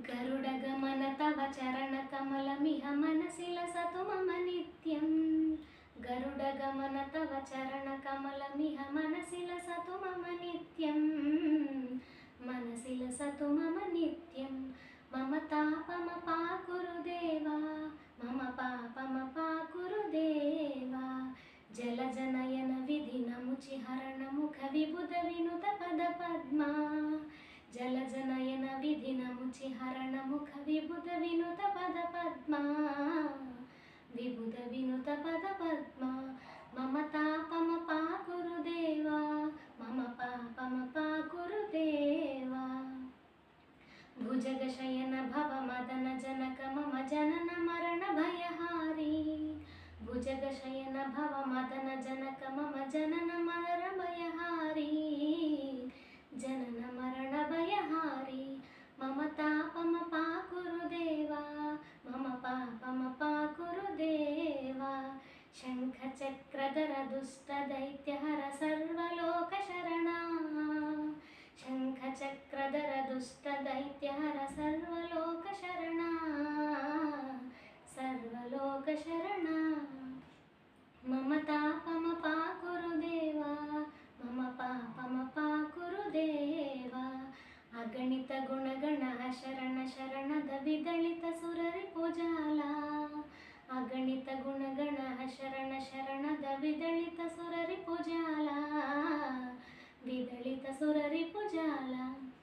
गरुडगमन तव चरणकमलमिह मनसि लसतु मम नित्यं। गरुडगमन तव चरणकमलमिह मनसि लसतु मम नित्यं। मनसि लसतु मम नित्यं। मम तापमपाकुरु देवा, मम पापमपाकुरु देवा। जलजनयन विधिनमुचिहरण मुख विबुध विनुत पद पद्मा। जलजनयन विधिनमुचिहरण मुख विबुध विनुत पद पद्मा। विबुध विनुत पद पद्मा। मम तापमपाकुरु देवा, मम पापमपाकुरु देवा। भुजगशयन भवमदन जनक मम जनन मरण भयहारी। भुजगशयन भवमदन जनक मम जनन मरण भयहारी। जनन मरण भयहारी। मम तापमपाकुरु देवा, मम पापमपाकुरु देवा। शङ्खचक्रधर दुष्टदैत्यहर सर्वलोकशरणा। शङ्खचक्रधर दुष्टदैत्यहर सर्वलोकशरणा। सर्वलोकशरणा। मम तापमपाकुरु देवा, मम पापमपाकुरु देवा। अगणित गुणगणः शरण शरणद विदलित सुररिपुजाला। अगणित गुणगणः शरण शरणद विदलित सुररिपुजाला। विदलित सुररिपुजाला।